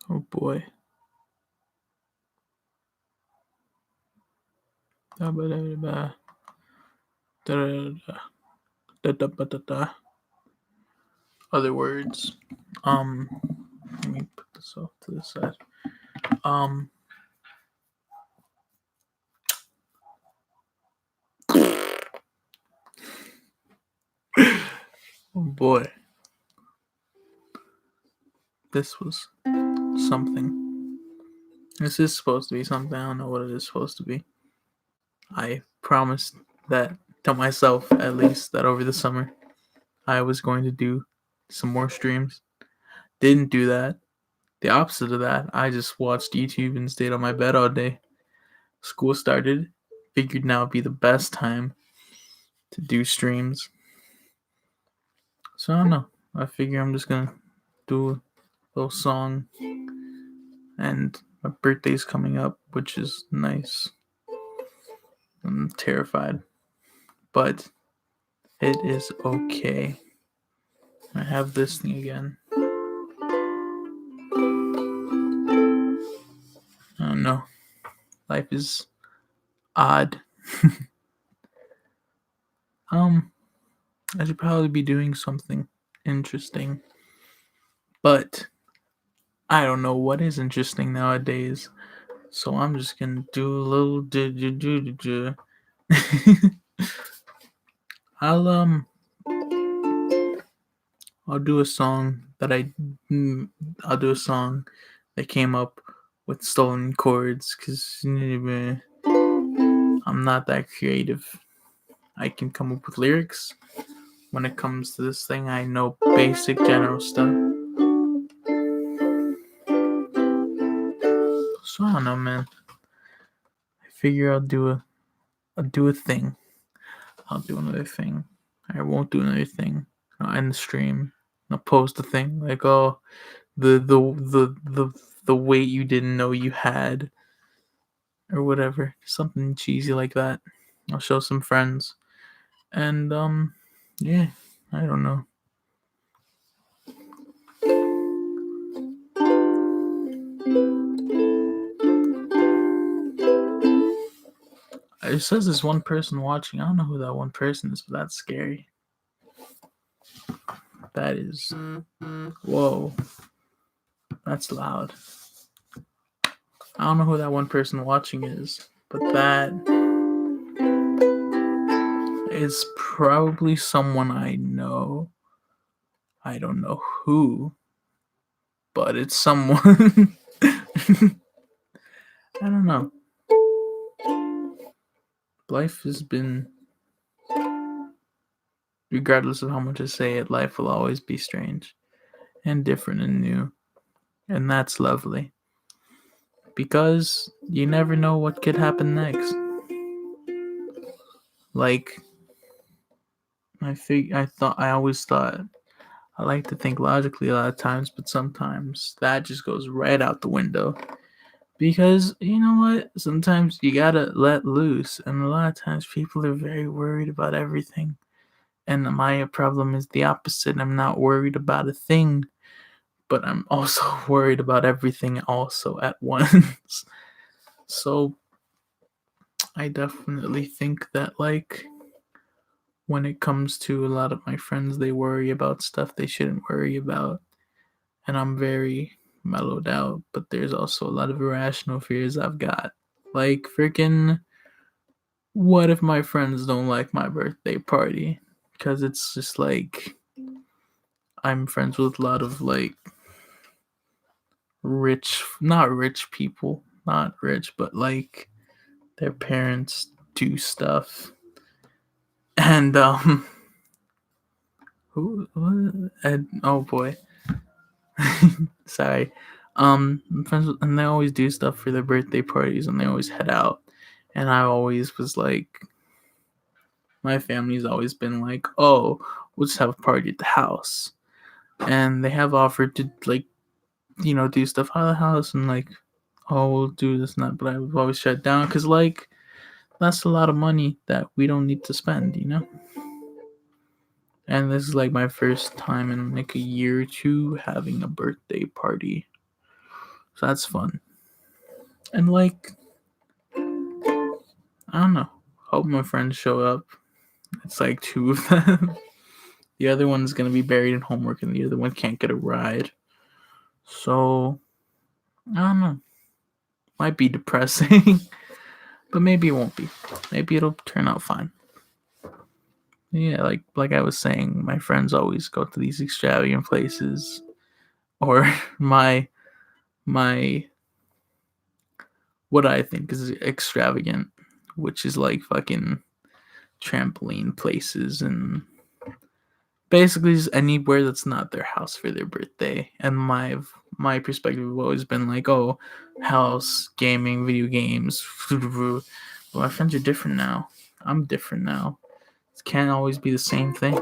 Oh boy. Da ba da ba da da da da da da da. Other words. Let me put this off to the side. Um, oh boy, this was something. This is supposed to be something. I don't know what it is supposed to be. I promised that to myself, at least, that over the summer I was going to do some more streams. Didn't do that. The opposite of that, I just watched YouTube and stayed on my bed all day. School started. Figured now would be the best time to do streams. So I don't know. I figure I'm just gonna do a little song, and my birthday's coming up, which is nice. I'm terrified, but it is okay. I have this thing again. I don't know. Life is odd. I should probably be doing something interesting, but I don't know what is interesting nowadays. So I'm just gonna do a little I'll I'll do a song that I'll do a song that came up with stolen chords because I'm not that creative. I can come up with lyrics. When it comes to this thing, I know basic general stuff. So I don't know, man. I figure I'll do a thing. I'll do another thing. I won't do another thing. I'll end the stream. I'll post a thing like, oh, the weight you didn't know you had, or whatever, something cheesy like that. I'll show some friends, and yeah, I don't know. It says there's one person watching. I don't know who that one person is, but that's scary. That is, whoa, that's loud. I don't know who that one person watching is, but that is probably someone I know. I don't know who, but it's someone. I don't know. Life has been, regardless of how much I say it, life will always be strange and different and new. And that's lovely. Because you never know what could happen next. Like, I always thought, I like to think logically a lot of times, but sometimes that just goes right out the window. Because, you know what? Sometimes you gotta let loose. And a lot of times people are very worried about everything. And my problem is the opposite. I'm not worried about a thing, but I'm also worried about everything also at once. So I definitely think that, like, when it comes to a lot of my friends, they worry about stuff they shouldn't worry about. And I'm very mellowed out, but there's also a lot of irrational fears I've got. Like, freaking, what if my friends don't like my birthday party? Because it's just like, I'm friends with a lot of, like, not rich people, not rich, but like, their parents do stuff. And, what? Oh boy. Sorry. I'm friends with, and they always do stuff for their birthday parties, and they always head out. And I always was like, my family's always been like, oh, we'll just have a party at the house. And they have offered to, like, do stuff out of the house, and like, oh, we'll do this and that. But I've always shut down because, like, that's a lot of money that we don't need to spend. And this is like my first time in like a year or two having a birthday party. So that's fun. And like, I don't know. Hope my friends show up. It's like two of them. The other one's gonna be buried in homework, and the other one can't get a ride. So I don't know. Might be depressing, but maybe it won't be. Maybe it'll turn out fine. Yeah, like I was saying, my friends always go to these extravagant places, or my what I think is extravagant, which is like fucking trampoline places and basically just anywhere that's not their house for their birthday. And my perspective have always been like, oh, house, gaming, video games. But my friends are different now. I'm different now. It can't always be the same thing.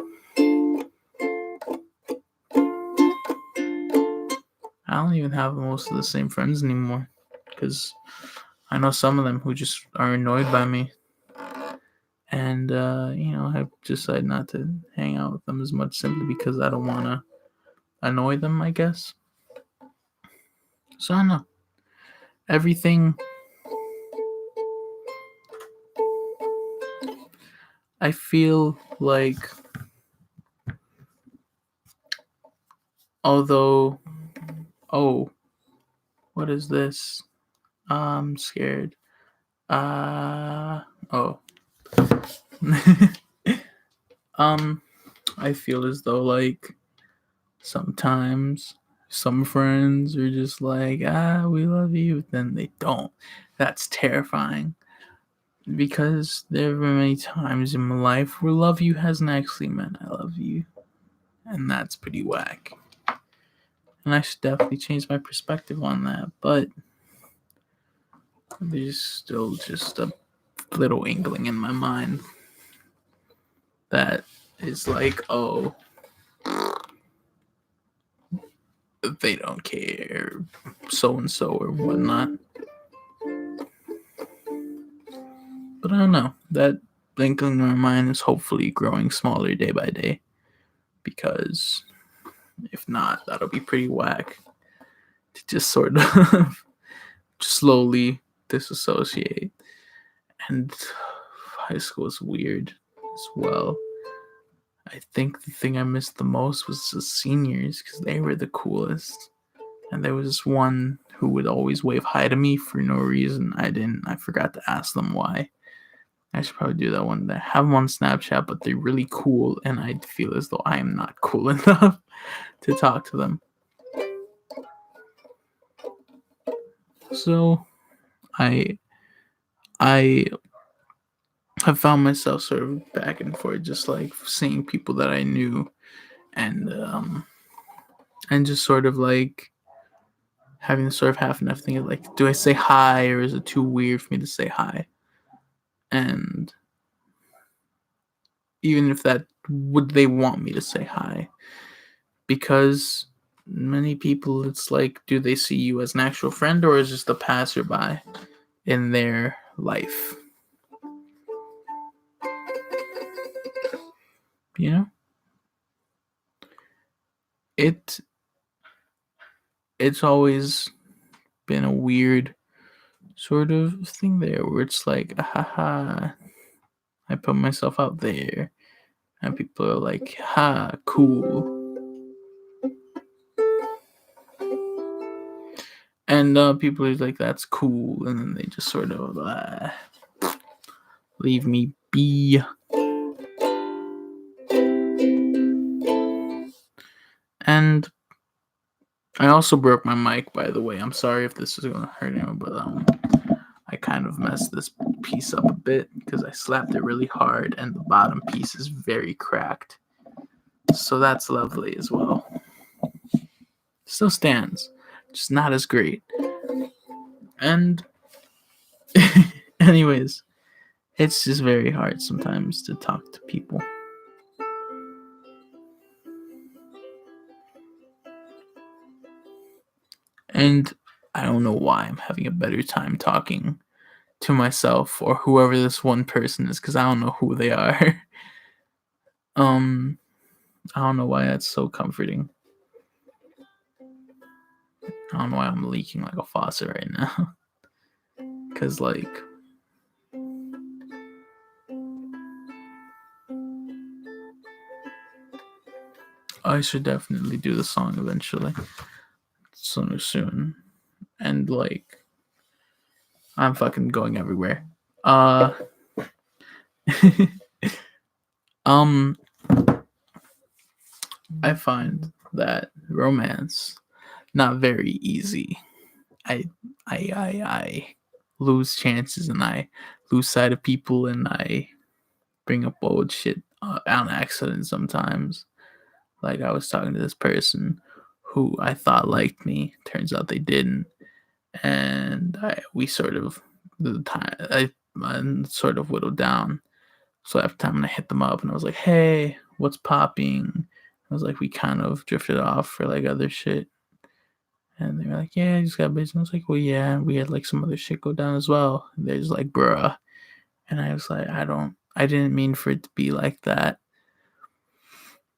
I don't even have most of the same friends anymore because I know some of them who just are annoyed by me. And, I decided not to hang out with them as much simply because I don't want to annoy them, I guess. So I don't know. Everything. I feel like, although, oh, what is this? I'm scared. Oh. I feel as though, like, sometimes some friends are just like, we love you, but then they don't. That's terrifying. Because there are many times in my life where love you hasn't actually meant I love you. And that's pretty whack. And I should definitely change my perspective on that. But there's still just a little inkling in my mind that is like, oh, they don't care, so and so or whatnot. But I don't know. That inkling in my mind is hopefully growing smaller day by day. Because if not, that'll be pretty whack to just sort of slowly disassociate. And high school is weird as well. I think the thing I missed the most was the seniors because they were the coolest. And there was this one who would always wave hi to me for no reason. I forgot to ask them why. I should probably do that one day. I have them on Snapchat, but they're really cool, and I feel as though I am not cool enough to talk to them. So I have found myself sort of back and forth, just like seeing people that I knew, and just sort of like having sort of half and half thing of like, do I say hi or is it too weird for me to say hi? And even if that would they want me to say hi? Because many people, it's like, do they see you as an actual friend or as just a passerby in their life? You know, it's always been a weird sort of thing there where it's like, haha, I put myself out there, and people are like, ha, cool. And people are like, that's cool, and then they just sort of leave me be. And I also broke my mic, by the way. I'm sorry if this is going to hurt anyone, but I kind of messed this piece up a bit because I slapped it really hard, and the bottom piece is very cracked. So that's lovely as well. Still stands, just not as great. And anyways, it's just very hard sometimes to talk to people. And I don't know why I'm having a better time talking to myself or whoever this one person is because I don't know who they are. I don't know why that's so comforting. I don't know why I'm leaking like a faucet right now. Because, like, I should definitely do the song eventually. Soon. And, like, I'm fucking going everywhere. Um, I find that romance not very easy. I I lose chances and I lose sight of people and I bring up old shit on accident sometimes. Like I was talking to this person who I thought liked me. Turns out they didn't, and we sort of the time I sort of whittled down. So after time, I hit them up and I was like, "Hey, what's popping?" I was like, we kind of drifted off for like other shit. And they were like, yeah, I just got busy. And I was like, well, yeah, we had like some other shit go down as well. And they're just like, bruh. And I was like, I didn't mean for it to be like that.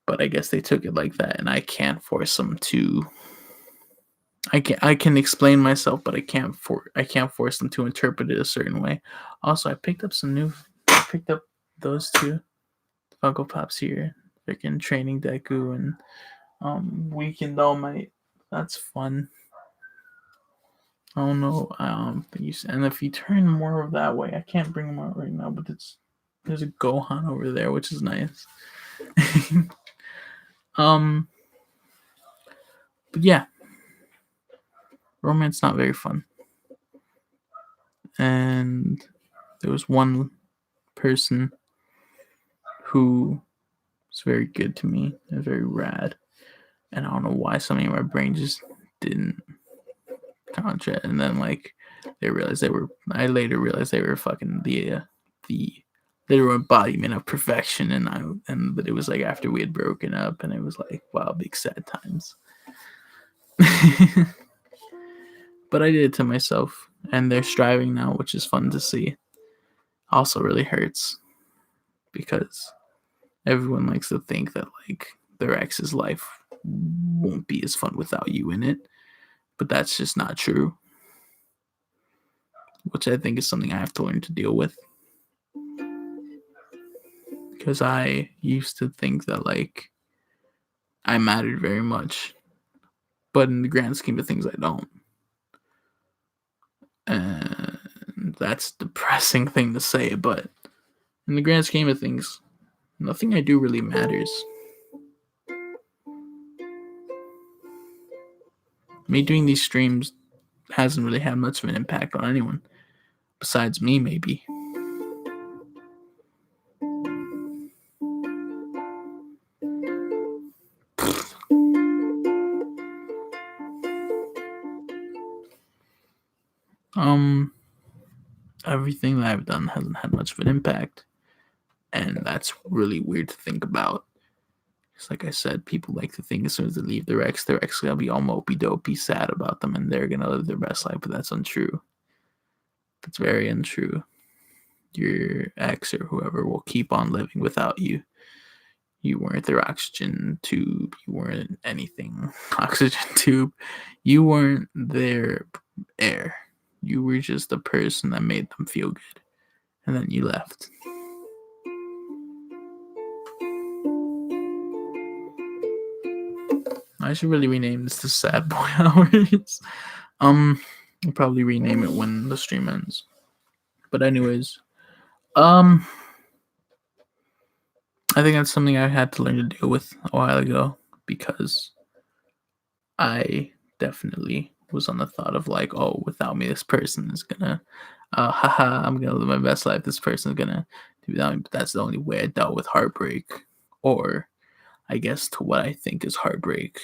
But I guess they took it like that. And I can't force them to. I can explain myself, but I can't force them to interpret it a certain way. Also, I picked up those two Funko Pops here. Freaking Training Deku and Weekend All Might. That's fun. I don't know. And if you turn more of that way, I can't bring them out right now, but there's a Gohan over there, which is nice. But yeah, romance not very fun. And there was one person who was very good to me and very rad, and I don't know why something in my brain just didn't contract. And then like they realized they were. I later realized they were fucking the literal embodiment of perfection, but it was like after we had broken up, and it was like wow, big sad times. But I did it to myself, and they're striving now, which is fun to see. Also, really hurts because everyone likes to think that like their ex's life won't be as fun without you in it, but that's just not true. Which I think is something I have to learn to deal with. Because I used to think that like I mattered very much, but in the grand scheme of things, I don't. And that's a depressing thing to say, but in the grand scheme of things, nothing I do really matters. Me doing these streams hasn't really had much of an impact on anyone besides me, maybe. Everything that I've done hasn't had much of an impact, and that's really weird to think about. Because, like I said, people like to think as soon as they leave their ex gonna be all mopey dopey, sad about them, and they're gonna live their best life. But that's untrue. That's very untrue. Your ex or whoever will keep on living without you. You weren't their oxygen tube. You weren't anything. Oxygen tube. You weren't their air. You were just the person that made them feel good. And then you left. I should really rename this to Sad Boy Hours. I'll probably rename it when the stream ends. But anyways, I think that's something I had to learn to deal with a while ago because I definitely was on the thought of like, oh, without me, this person is gonna, I'm gonna live my best life. This person is gonna do without me. But that's the only way I dealt with heartbreak, or I guess to what I think is heartbreak.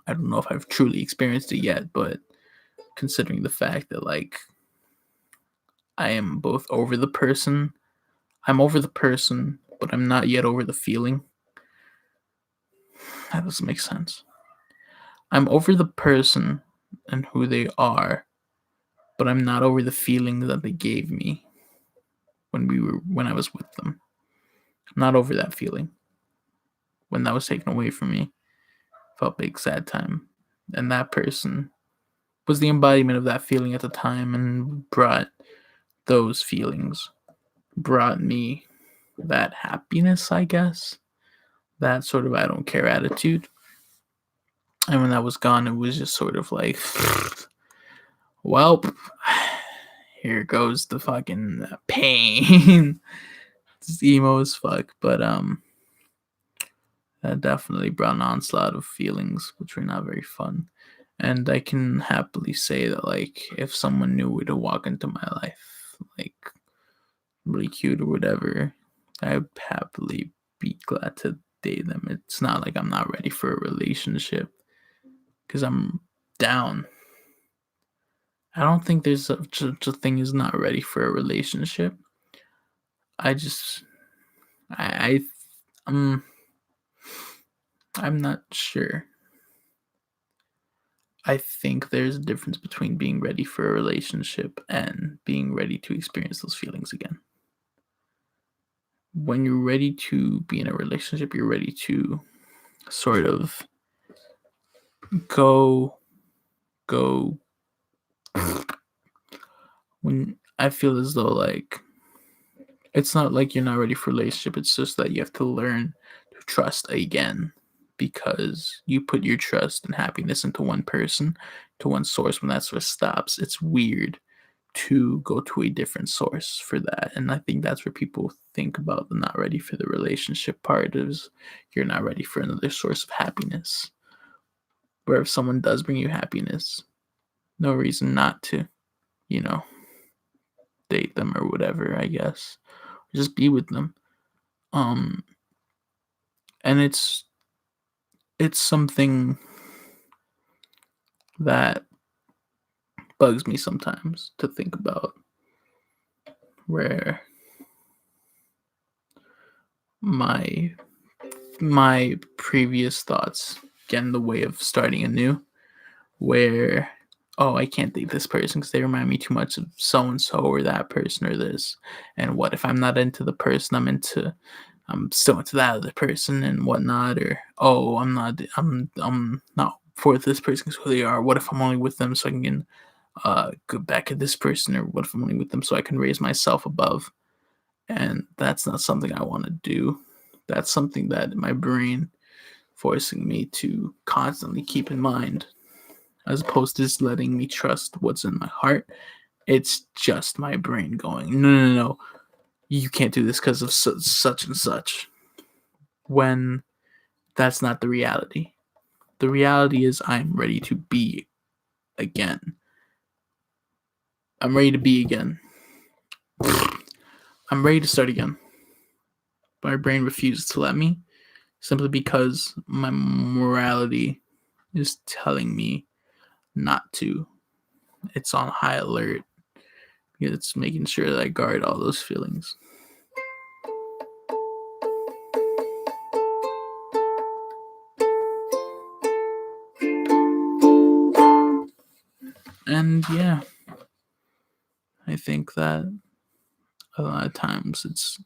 I don't know if I've truly experienced it yet, but considering the fact that like I am both over the person, I'm over the person, but I'm not yet over the feeling. That doesn't make sense. I'm over the person and who they are, but I'm not over the feeling that they gave me when I was with them. I'm not over that feeling. When that was taken away from me, felt big sad time. And that person was the embodiment of that feeling at the time and brought those feelings, brought me that happiness, I guess. That sort of I don't care attitude. And when that was gone, it was just sort of like, well, here goes the fucking pain. It's emo as fuck, but that definitely brought an onslaught of feelings, which were not very fun. And I can happily say that, like, if someone new were to walk into my life, like, really cute or whatever, I'd happily be glad to date them. It's not like I'm not ready for a relationship because I'm down. I don't think there's such a thing as not ready for a relationship. I just, um, I'm not sure. I think there's a difference between being ready for a relationship and being ready to experience those feelings again. When you're ready to be in a relationship, you're ready to sort of go, go. When I feel as though, like, it's not like you're not ready for a relationship, it's just that you have to learn to trust again because you put your trust and happiness into one person, to one source. When that source stops, it's weird to go to a different source for that. And I think that's where people think about the not ready for the relationship part is you're not ready for another source of happiness. Where if someone does bring you happiness, no reason not to, you know, date them or whatever, I guess. Just be with them. Um and it's something that bugs me sometimes to think about where my my previous thoughts get in the way of starting anew where oh I can't date this person because they remind me too much of so and so or that person or this, and what if I'm not into the person I'm still into that other person and whatnot, or oh I'm not for this person because who they are, what if I'm only with them so I can go back at this person, or what if I'm only with them so I can raise myself above. And that's not something I want to do. That's something that my brain forcing me to constantly keep in mind, as opposed to just letting me trust what's in my heart. It's just my brain going, no, no, no, no. You can't do this because of such and such. When that's not the reality. The reality is I'm ready to be again. I'm ready to be again. I'm ready to start again. My brain refuses to let me simply because my morality is telling me not to. It's on high alert. It's making sure that I guard all those feelings. And yeah, I think that a lot of times it's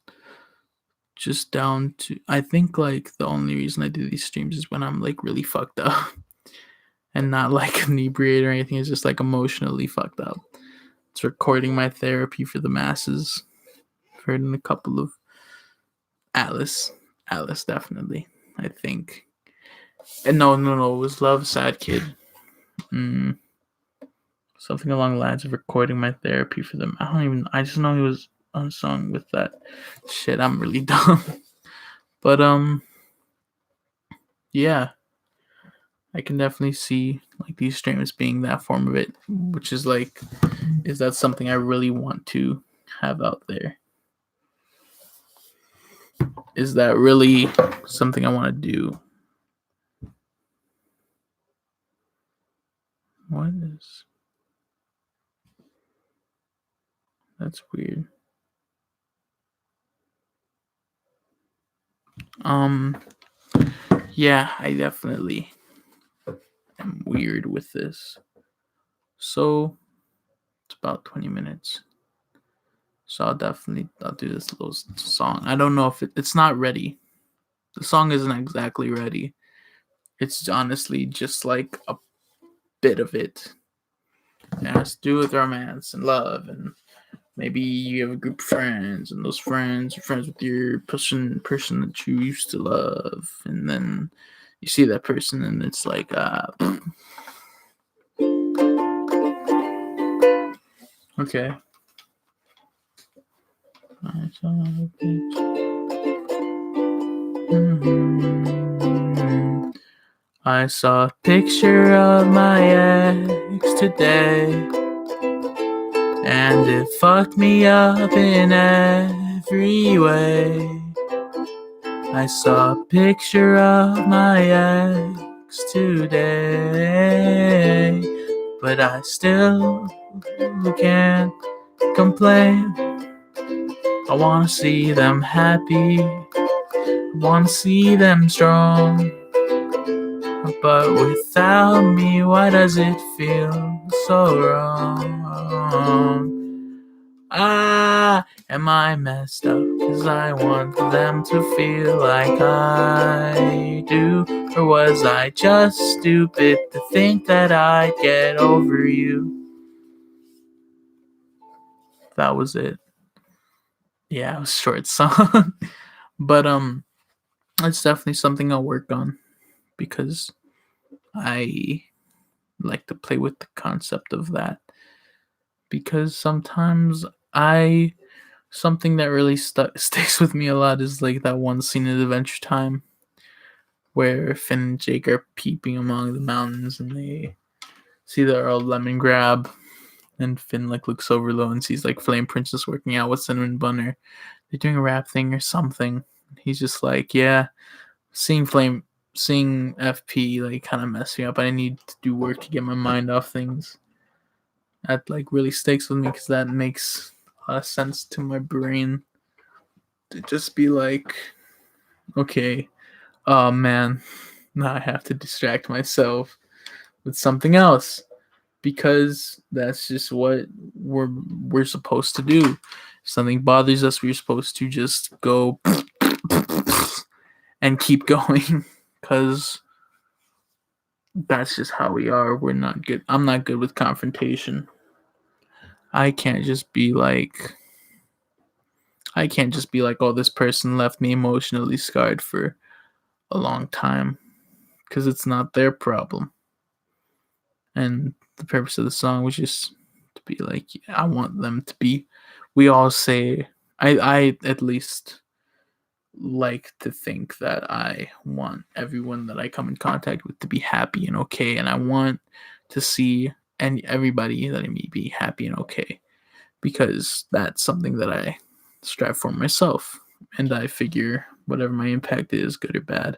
just down to, I think like the only reason I do these streams is when I'm like really fucked up and not like inebriated or anything. It's just like emotionally fucked up. It's recording my therapy for the masses. I've heard in a couple of Alice. Alice definitely. I think. And no, no, no. It was Love Sad Kid. Something along the lines of recording my therapy for them. I don't even. I just know he was on a song with that. Shit, I'm really dumb. But yeah, I can definitely see like these streams being that form of it, which is like, is that something I really want to have out there? Is that really something I want to do? What is? That's weird. Yeah, I definitely am weird with this. So it's about 20 minutes. So I'll do this little song. I don't know if it's not ready. The song isn't exactly ready. It's honestly just like a bit of it. It has to do with romance and love, and maybe you have a group of friends, and those friends are friends with your person that you used to love, and then you see that person, and it's like, okay. I saw a I saw a picture of my ex today, and it fucked me up in every way. I saw a picture of my ex today, but I still can't complain. I wanna see them happy, I wanna see them strong. But without me, why does it feel so wrong? Am I messed up? 'Cause I want them to feel like I do. Or was I just stupid to think that I'd get over you? That was it. Yeah, it was a short song. But it's definitely something I'll work on, because I like to play with the concept of that, because sometimes I something that really sticks with me a lot is like that one scene in Adventure Time where Finn and Jake are peeping among the mountains, and they see the Earl Lemon Grab, and Finn like looks over low and sees like Flame Princess working out with Cinnamon Bun. They're doing a rap thing or something. He's just like, yeah, seeing FP like kind of mess me up. I need to do work to get my mind off things. That like really sticks with me, because that makes a lot of sense to my brain, to just be like, okay, oh man, now I have to distract myself with something else, because that's just what we're supposed to do. If something bothers us, we're supposed to just go and keep going, because that's just how we are. We're not good. I'm not good with confrontation. I can't just be like, oh, this person left me emotionally scarred for a long time, because it's not their problem. And the purpose of the song was just to be like, I want them to be. We all say, I at least like to think that I want everyone that I come in contact with to be happy and okay, and I want to see and everybody that I meet be happy and okay, because that's something that I strive for myself, and I figure whatever my impact is, good or bad,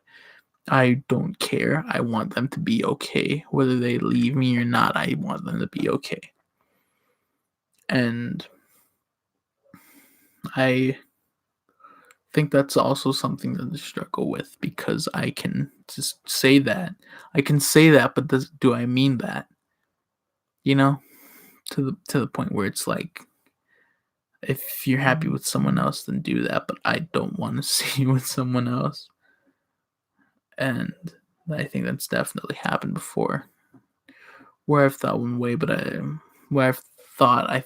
I don't care. I want them to be okay. Whether they leave me or not, I want them to be okay. And I think that's also something that I struggle with, because I can just say that. I can say that, but do I mean that? You know, to the point where it's like, if you're happy with someone else, then do that. But I don't want to see you with someone else. And I think that's definitely happened before, where I've thought one way, but where I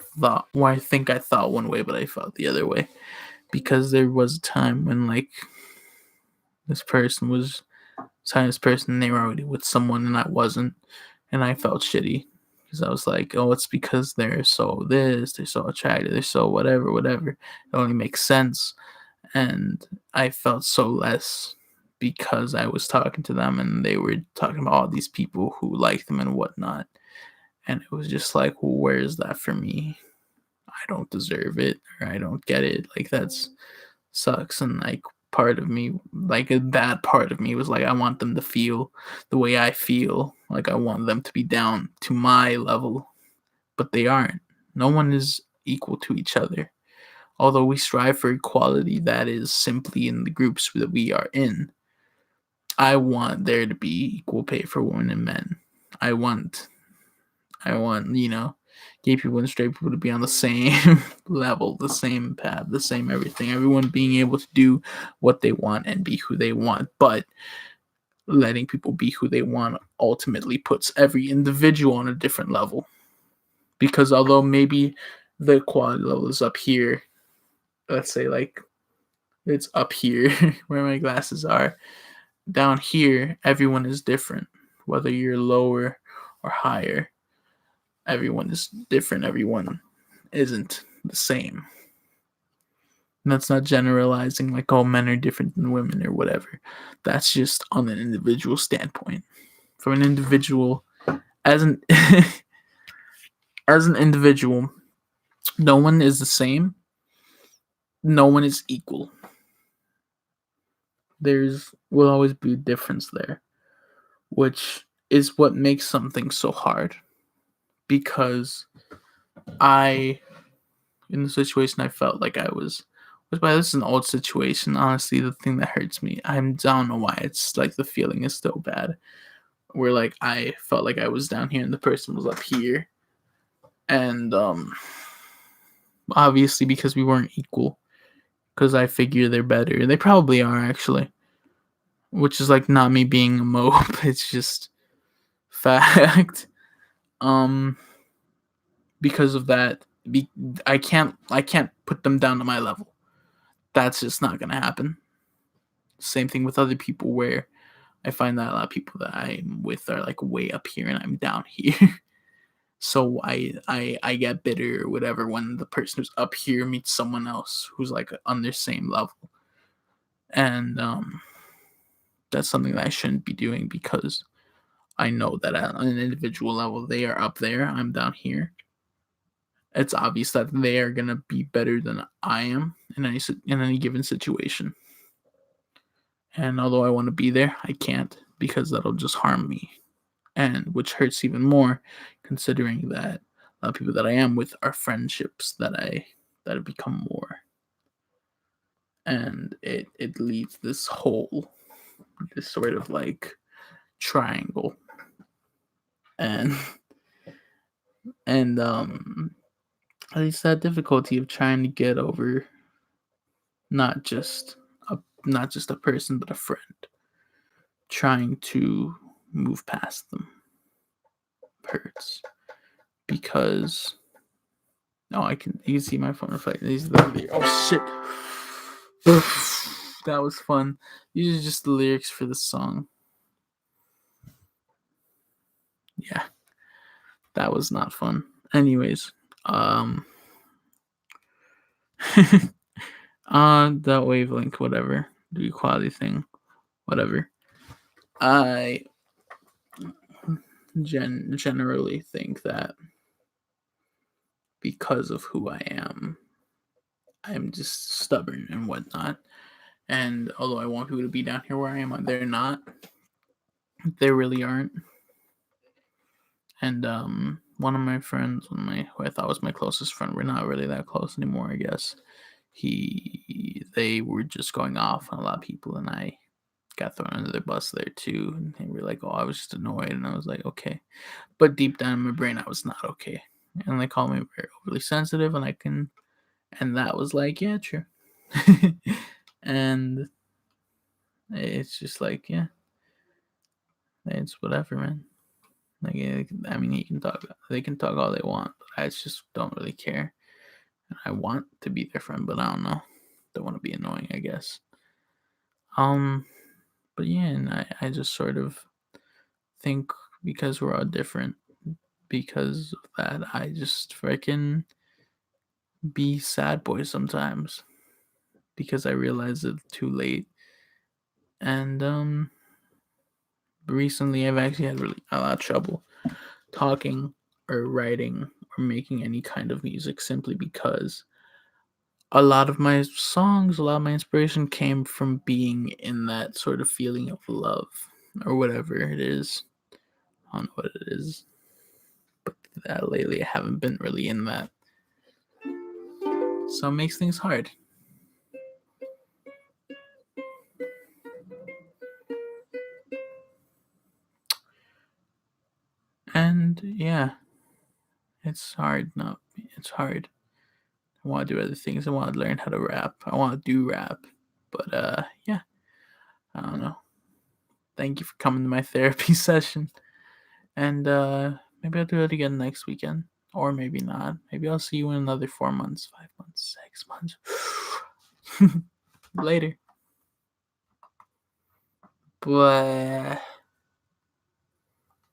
think I thought one way, but I felt the other way, because there was a time when like this person was signing this person, and they were already with someone, and I wasn't, and I felt shitty, because I was like, oh, it's because they're so attractive, they're so whatever. It only makes sense, and I felt so less, because I was talking to them and they were talking about all these people who like them and whatnot. And it was just like, well, where is that for me? I don't deserve it, or I don't get it. Like, that's sucks. And like, part of me, like that part of me was like, I want them to feel the way I feel. Like, I want them to be down to my level, but they aren't. No one is equal to each other. Although we strive for equality, that is simply in the groups that we are in. I want there to be equal pay for women and men. I want, gay people and straight people to be on the same level, the same path, the same everything. Everyone being able to do what they want and be who they want. But letting people be who they want ultimately puts every individual on a different level. Because although maybe the quality level is up here, let's say like it's up here where my glasses are, down here, everyone is different. Whether you're lower or higher, everyone is different. Everyone isn't the same. And that's not generalizing like all men are different than women or whatever. That's just on an individual standpoint. From an individual, as an as an individual, no one is the same. No one is equal. There's will always be a difference there, which is what makes something so hard. Because I, in the situation, I felt like I was. Which by this is an old situation. Honestly, the thing that hurts me, I don't know why. It's like the feeling is still bad. Where like I felt like I was down here and the person was up here, and obviously because we weren't equal. Because I figure they're better. They probably are actually. Which is like not me being a mope. It's just fact. Um, because of that, I can't put them down to my level. That's just not gonna happen. Same thing with other people where I find that a lot of people that I'm with are like way up here and I'm down here. So I get bitter or whatever when the person who's up here meets someone else who's like on their same level. And that's something that I shouldn't be doing because I know that at an individual level they are up there, I'm down here. It's obvious that they are gonna be better than I am in any given situation. And although I want to be there, I can't because that'll just harm me, and which hurts even more, considering that a lot of people that I am with are friendships that have become more, and it leads this sort of like triangle, and and it's that difficulty of trying to get over not just a not just a person but a friend, trying to move past them hurts because you can see my phone reflect. These are oh shit. That was fun. These are just the lyrics for the song. Yeah, that was not fun. Anyways, that wavelength, whatever, the equality thing, whatever. I generally think that because of who I am, I'm just stubborn and whatnot. And although I want people to be down here where I am, they're not. They really aren't. And one of my friends, who I thought was my closest friend, we're not really that close anymore, I guess. They were just going off on a lot of people, and I got thrown under the bus there too. And they were like, "Oh, I was just annoyed," and I was like, "Okay," but deep down in my brain, I was not okay. And they called me very overly sensitive, and that was like, yeah, true. And it's just like, yeah, it's whatever, man. Like, I mean, they can talk all they want, but I just don't really care. And I want to be their friend, but I don't know. Don't want to be annoying, I guess. Um, but yeah, and I just sort of think because we're all different, because of that, I just freaking be sad boy sometimes because I realize it too late. And recently I've actually had really a lot of trouble talking or writing or making any kind of music simply because a lot of my songs, a lot of my inspiration came from being in that sort of feeling of love or whatever it is. I don't know what it is, but lately I haven't been really in that. So it makes things hard. And yeah, it's hard. No, it's hard. I want to do other things. I want to learn how to rap. I want to do rap. But yeah, I don't know. Thank you for coming to my therapy session. And maybe I'll do it again next weekend. Or maybe not. Maybe I'll see you in another 4 months, 5 months, 6 months. Later. But